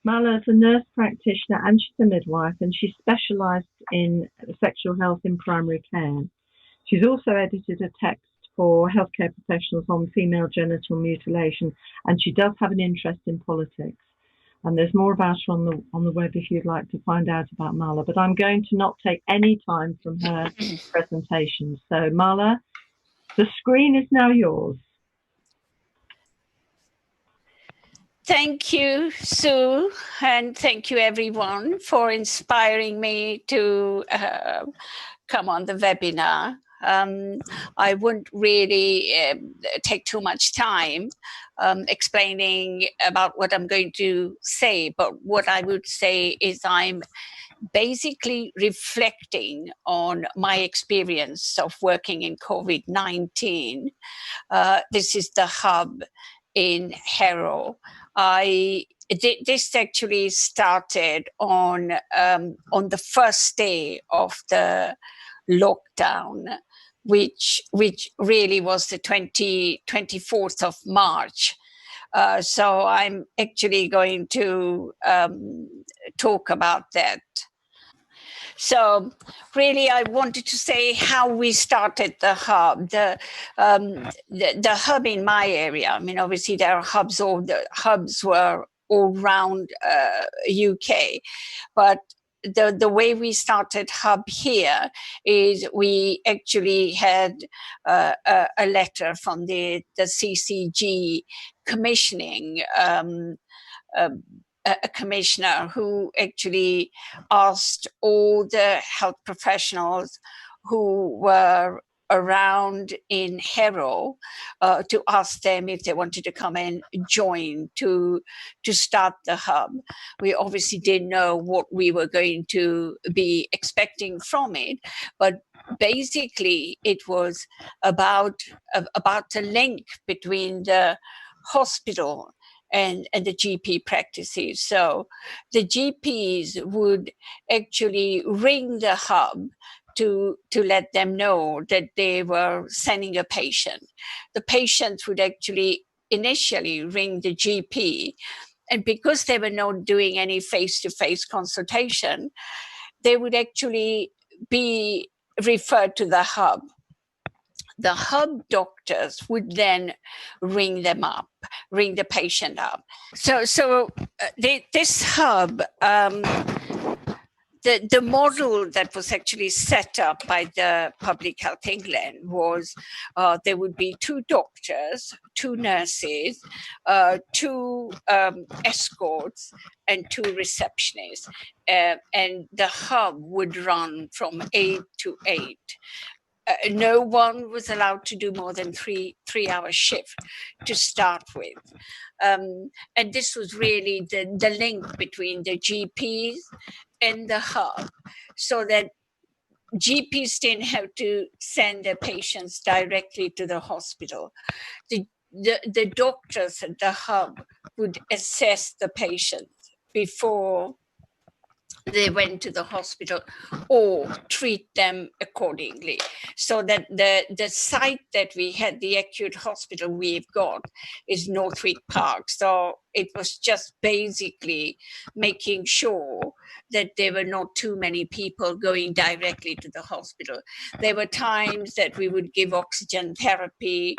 Mala's a nurse practitioner and she's a midwife, and she specialised in sexual health in primary care. She's also edited a text for healthcare professionals on female genital mutilation, and she does have an interest in politics. And there's more about her on the web if you'd like to find out about Mala. But I'm going to not take any time from her presentation. So Mala, the screen is now yours. Thank you, Sue, and thank you everyone for inspiring me to come on the webinar. I wouldn't really take too much time explaining about what I'm going to say, but what I would say is I'm basically reflecting on my experience of working in COVID-19. This is the hub in Harrow. This actually started on the first day of the lockdown, which really was the 24th of March. So I'm actually going to talk about that. So really, I wanted to say how we started the hub. The hub in my area, I mean, obviously there are hubs, all the hubs were all around UK, but the way we started hub here is we actually had a letter from the CCG commissioning a commissioner who actually asked all the health professionals who were around in Harrow to ask them if they wanted to come and join to start the hub. We obviously didn't know what we were going to be expecting from it, but basically it was about the link between the hospital and the GP practices. So the GPs would actually ring the hub to let them know that they were sending a patient. The patients would actually initially ring the GP, and because they were not doing any face-to-face consultation, they would actually be referred to the hub. The hub doctors would then ring the patient up. So this hub, the model that was actually set up by the Public Health England was there would be 2 doctors, 2 nurses, 2 escorts, and 2 receptionists. And the hub would run from 8 to 8. No one was allowed to do more than three-hour shift to start with. And this was really the link between the GPs and the hub, so that GPs didn't have to send their patients directly to the hospital. The doctors at the hub would assess the patients before they went to the hospital or treat them accordingly. So that the site that we had, the acute hospital we've got, is Northwick Park. So it was just basically making sure that there were not too many people going directly to the hospital. There were times that we would give oxygen therapy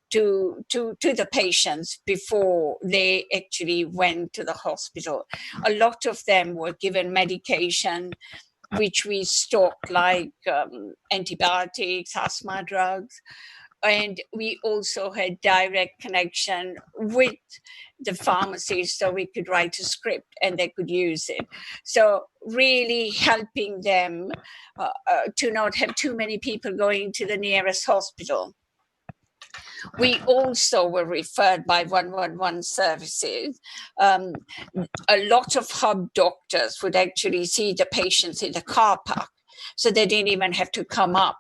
to the patients before they actually went to the hospital. A lot of them were given medication which we stocked, like antibiotics, asthma drugs, and we also had direct connection with the pharmacies, so we could write a script and they could use it. So really helping them to not have too many people going to the nearest hospital. We also were referred by 111 services. A lot of hub doctors would actually see the patients in the car park, so they didn't even have to come up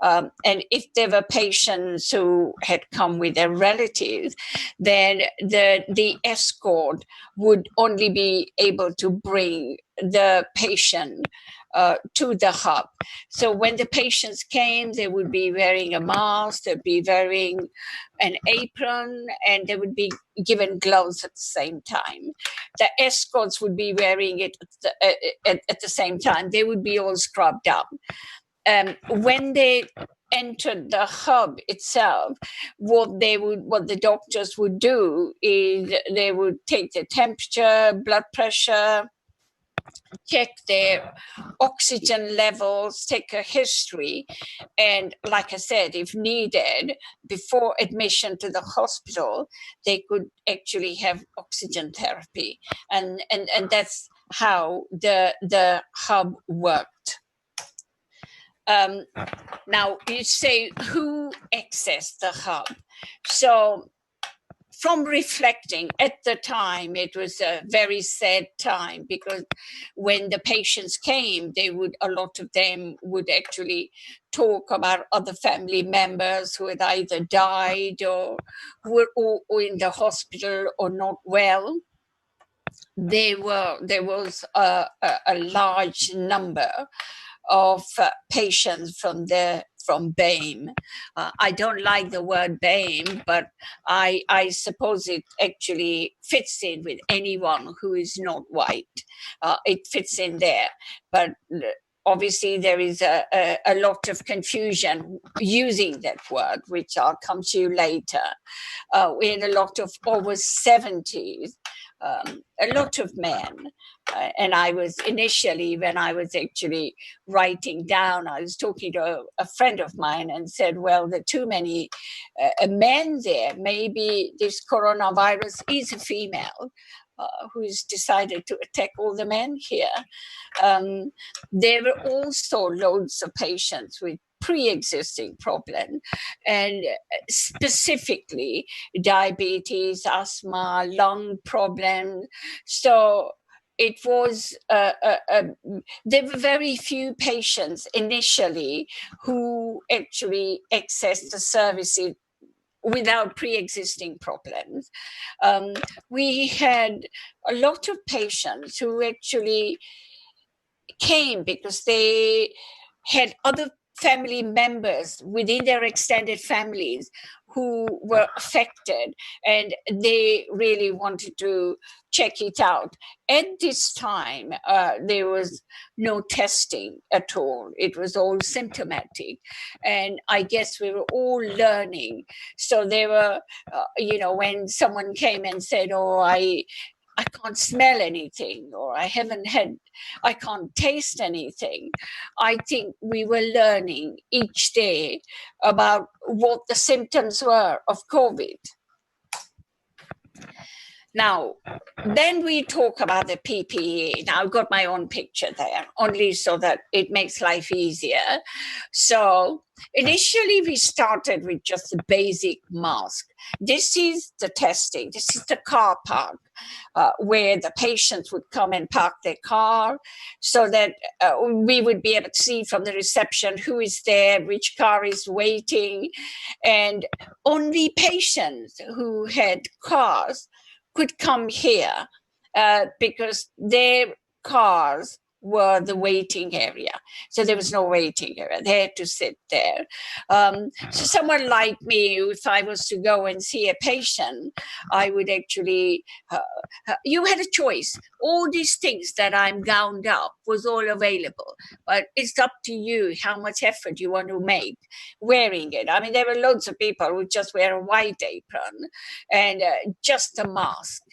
And if there were patients who had come with their relatives, then the escort would only be able to bring the patient to the hub. So when the patients came, they would be wearing a mask, they'd be wearing an apron, and they would be given gloves at the same time. The escorts would be wearing it at the same time. They would be all scrubbed up. When they entered the hub itself, what the doctors would do is they would take the temperature, blood pressure, check their oxygen levels, take a history, and like I said, if needed, before admission to the hospital, they could actually have oxygen therapy, and that's how the hub worked. Now you say who accessed the hub? So from reflecting at the time, it was a very sad time, because when the patients came, a lot of them would actually talk about other family members who had either died or were or in the hospital or not well. There was a large number of patients from BAME. I don't like the word BAME, but I suppose it actually fits in with anyone who is not white. It fits in there. But obviously there is a lot of confusion using that word, which I'll come to you later. We had a lot of over 70s, a lot of men. And I was initially, when I was actually writing down, I was talking to a friend of mine and said, well, there are too many men there. Maybe this coronavirus is a female who's decided to attack all the men here. There were also loads of patients with pre-existing problem, and specifically diabetes, asthma, lung problems. So it was there were very few patients initially who actually accessed the services without pre-existing problems. We had a lot of patients who actually came because they had other family members within their extended families who were affected, and they really wanted to check it out. At this time, there was no testing at all. It was all symptomatic. And I guess we were all learning. So there were, when someone came and said, oh, I can't smell anything, or I can't taste anything. I think we were learning each day about what the symptoms were of COVID. Now, then we talk about the PPE. Now, I've got my own picture there, only so that it makes life easier. So initially, we started with just the basic mask. This is the testing. This is the car park where the patients would come and park their car, so that we would be able to see from the reception who is there, which car is waiting. And only patients who had cars could come here because their cars were the waiting area. So there was no waiting area. They had to sit there. So someone like me, if I was to go and see a patient, I would actually, you had a choice. All these things that I'm gowned up was all available, but it's up to you how much effort you want to make wearing it. I mean, there were loads of people who just wear a white apron and just a mask,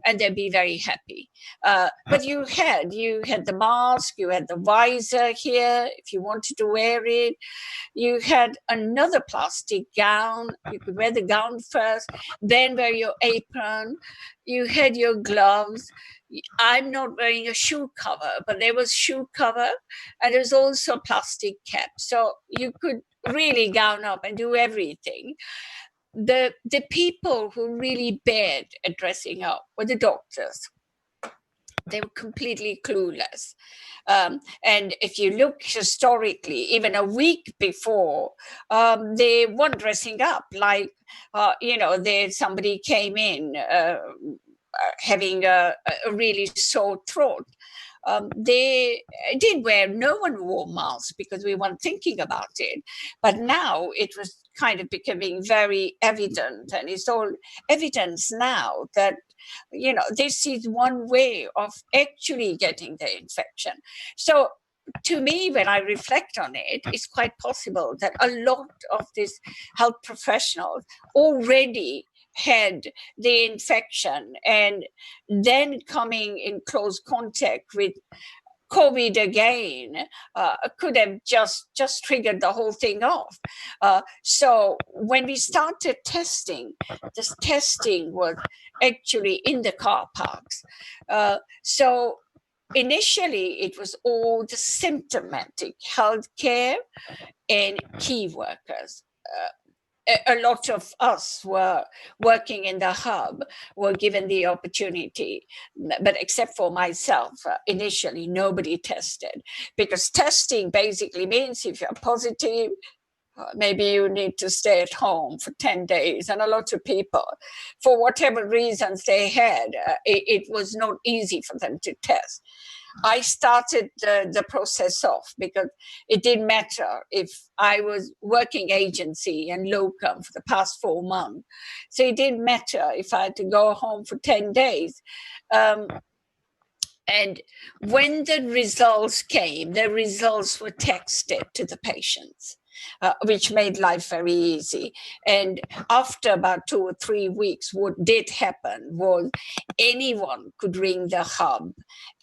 and they'd be very happy. But you had the mask, you had the visor here, if you wanted to wear it. You had another plastic gown. You could wear the gown first, then wear your apron. You had your gloves. I'm not wearing a shoe cover, but there was shoe cover, and there's also plastic cap. So you could really gown up and do everything. The people who really bared at dressing up were the doctors. they were completely clueless. And if you look historically, even a week before, they weren't dressing up like, somebody came in having a really sore throat. They did wear, no one wore masks because we weren't thinking about it. But now it was kind of becoming very evident, and it's all evidence now that, this is one way of actually getting the infection. So to me, when I reflect on it, it's quite possible that a lot of these health professionals already had the infection and then coming in close contact with COVID again could have just triggered the whole thing off. So when we started testing, this testing was actually in the car parks. So initially, it was all the symptomatic healthcare and key workers. A lot of us were working in the hub, were given the opportunity, but except for myself, initially nobody tested, because testing basically means if you're positive, maybe you need to stay at home for 10 days. And a lot of people, for whatever reasons they had, it was not easy for them to test. I started the process off because it didn't matter if I was working agency and locum for the past 4 months. So it didn't matter if I had to go home for 10 days. And when the results came, the results were texted to the patients. Which made life very easy. And after about 2 or 3 weeks, what did happen was anyone could ring the hub.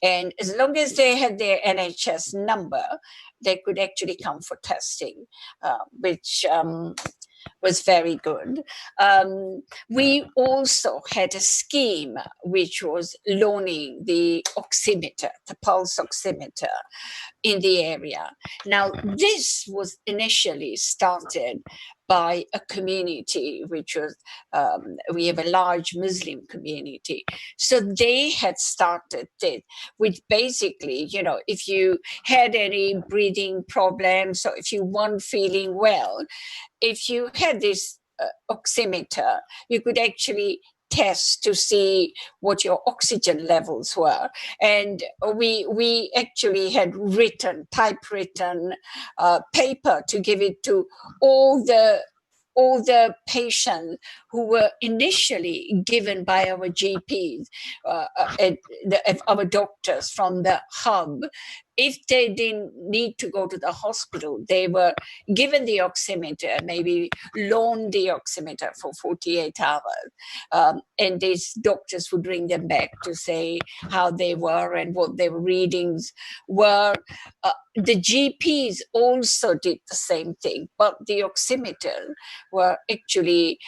And as long as they had their NHS number, they could actually come for testing, which was very good. We also had a scheme which was loaning the oximeter, the pulse oximeter, in the area. Now, this was initially started by a community, which was, we have a large Muslim community. So they had started it, which basically, if you had any breathing problems, or if you weren't feeling well, if you had this oximeter, you could actually test to see what your oxygen levels were. And we actually had typewritten paper to give it to all the patients who were initially given by our GPs, our doctors from the hub. If they didn't need to go to the hospital, they were given the oximeter, maybe loaned the oximeter for 48 hours. And these doctors would bring them back to say how they were and what their readings were. The GPs also did the same thing, but the oximeter were actually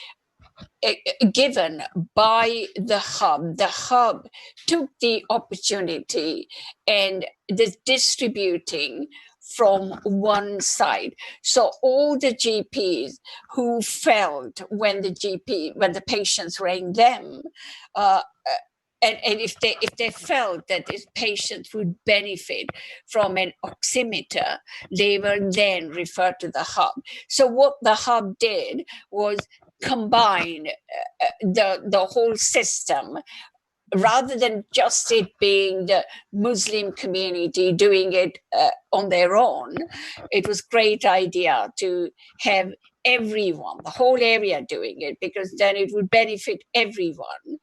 given by the hub. The hub took the opportunity and is distributing from one side. So all the GPs who felt when the patients rang them, and if they felt that these patients would benefit from an oximeter, they were then referred to the hub. So what the hub did was combine the whole system, rather than just it being the Muslim community doing it on their own. It was a great idea to have everyone, the whole area doing it, because then it would benefit everyone.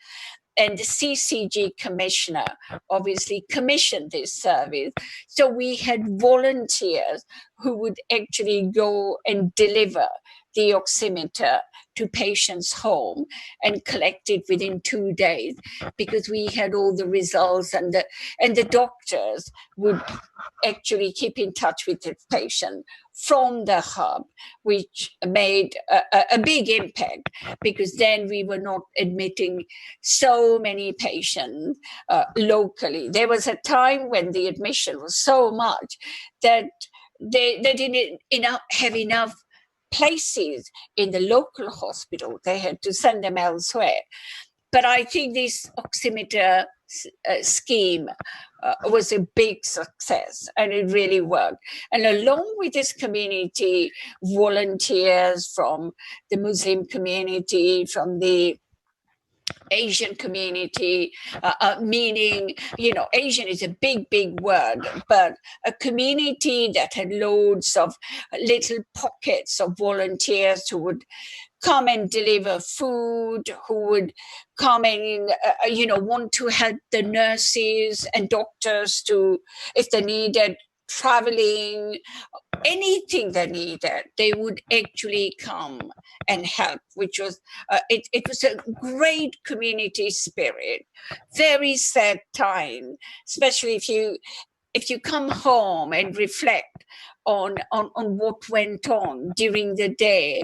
And the CCG commissioner obviously commissioned this service. So we had volunteers who would actually go and deliver the oximeter to patients' home and collect it within 2 days, because we had all the results, and the doctors would actually keep in touch with the patient from the hub, which made a big impact, because then we were not admitting so many patients locally. There was a time when the admission was so much that they didn't have enough places in the local hospital. They had to send them elsewhere. But I think this oximeter scheme was a big success, and it really worked. And along with this community, volunteers from the Muslim community, from the Asian community, meaning, Asian is a big, big word, but a community that had loads of little pockets of volunteers who would come and deliver food, who would come and, want to help the nurses and doctors to, if they needed traveling, anything they needed, they would actually come and help, which was, it was a great community spirit. Very sad time, especially if you come home and reflect on what went on during the day.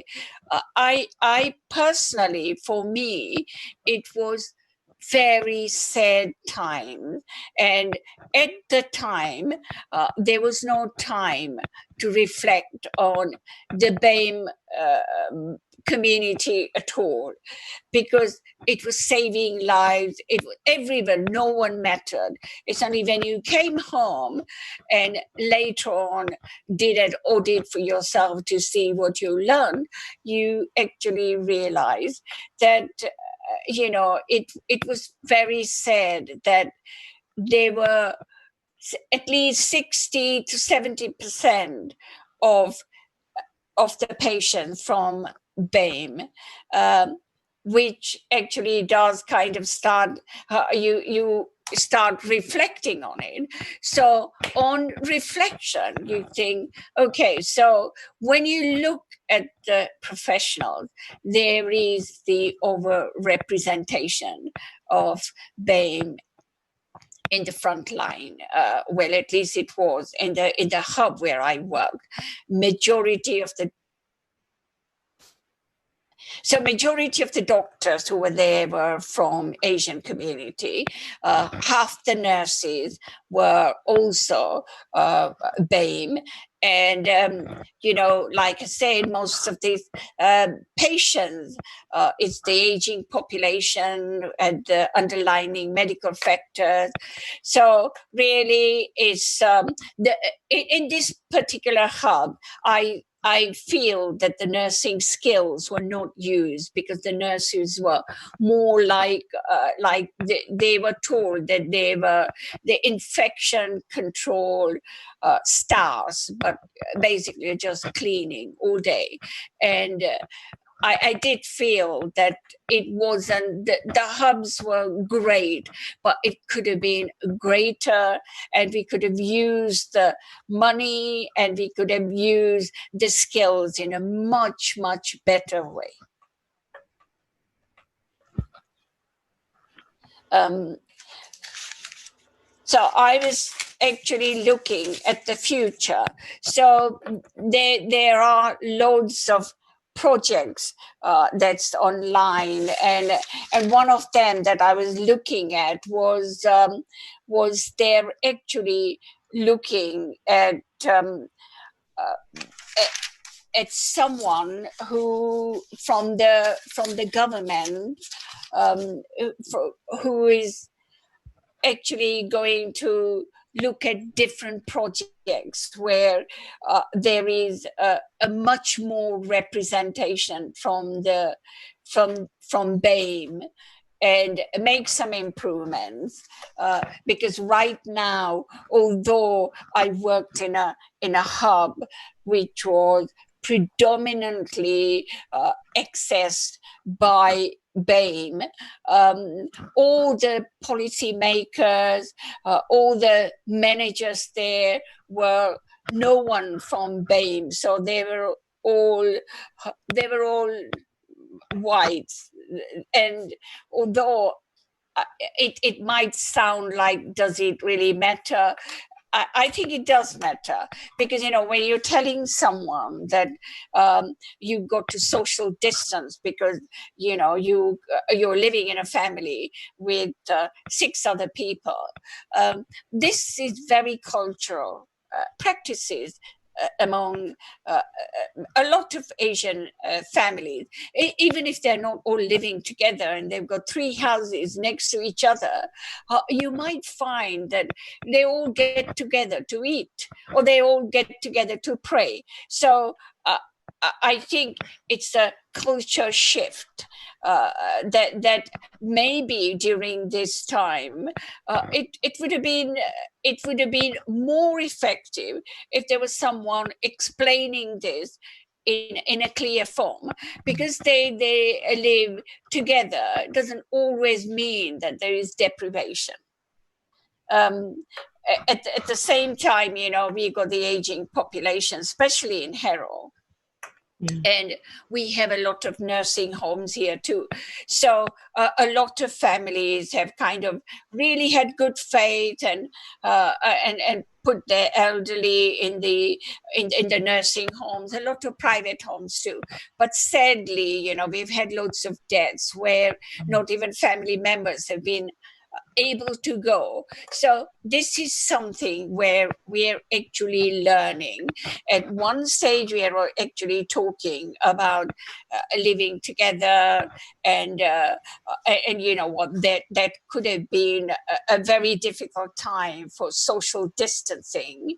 I personally, for me, it was very sad time. And at the time, there was no time to reflect on the BAME community at all, because it was saving lives. It was everywhere. No one mattered. It's only when you came home and later on did an audit for yourself to see what you learned, you actually realized that, it was very sad that there were at least 60 to 70% of the patients from BAME, which actually does kind of start, you start reflecting on it. So on reflection, you think, okay, so when you look at the professionals, there is the overrepresentation of BAME in the front line. Well, at least it was in the hub where I worked. Majority of the doctors who were there were from Asian community. Half the nurses were also BAME. And, like I said, most of these patients, it's the aging population and the underlying medical factors. So really, it's in this particular hub, I feel that the nursing skills were not used, because the nurses were more like they were told that they were the infection control stars, but basically just cleaning all day. And I did feel that it wasn't, the hubs were great, but it could have been greater, and we could have used the money and we could have used the skills in a much, much better way. So I was actually looking at the future. So there are loads of projects that's online, and one of them that I was looking at was they're actually looking at someone who from the government who is actually going to look at different projects where there is a much more representation from BAME, and make some improvements, because right now, although I worked in a hub which was predominantly accessed by BAME, all the policymakers, all the managers there were no one from BAME, so they were all white. And although it might sound like, does it really matter? I think it does matter, because, when you're telling someone that you got to social distance because, you're living in a family with 6 other people, this is very cultural practices. among a lot of Asian families, even if they're not all living together and they've got 3 houses next to each other, you might find that they all get together to eat, or they all get together to pray. So I think it's a culture shift that maybe during this time it would have been more effective if there was someone explaining this in a clear form, because they live together doesn't always mean that there is deprivation. At the same time, we got the aging population, especially in Harrow. And we have a lot of nursing homes here too. So a lot of families have kind of really had good faith and put their elderly in the nursing homes, a lot of private homes too. But sadly, we've had loads of deaths where not even family members have been able to go. So this is something where we're actually learning. At one stage, we are actually talking about living together, and you know what, that could have been a very difficult time for social distancing,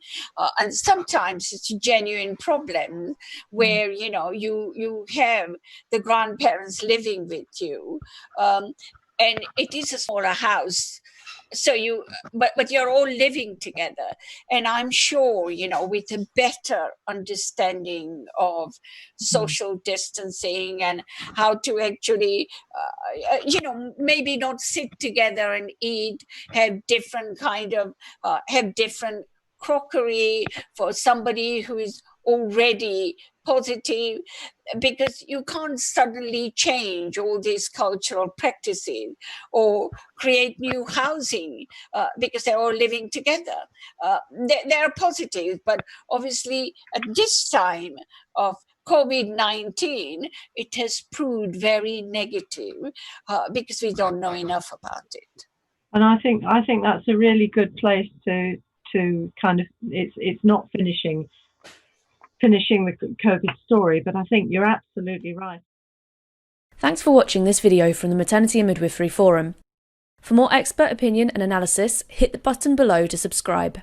and sometimes it's a genuine problem where you have the grandparents living with you. And it is a smaller house, so but you're all living together. And I'm sure, with a better understanding of social distancing and how to actually maybe not sit together and eat, have different crockery for somebody who is already positive, because you can't suddenly change all these cultural practices or create new housing because they're all living together. They are positive, but obviously at this time of COVID-19, it has proved very negative because we don't know enough about it. And I think that's a really good place to kind of, it's not finishing the COVID story, but I think you're absolutely right. Thanks for watching this video from the Maternity and Midwifery Forum. For more expert opinion and analysis, hit the button below to subscribe.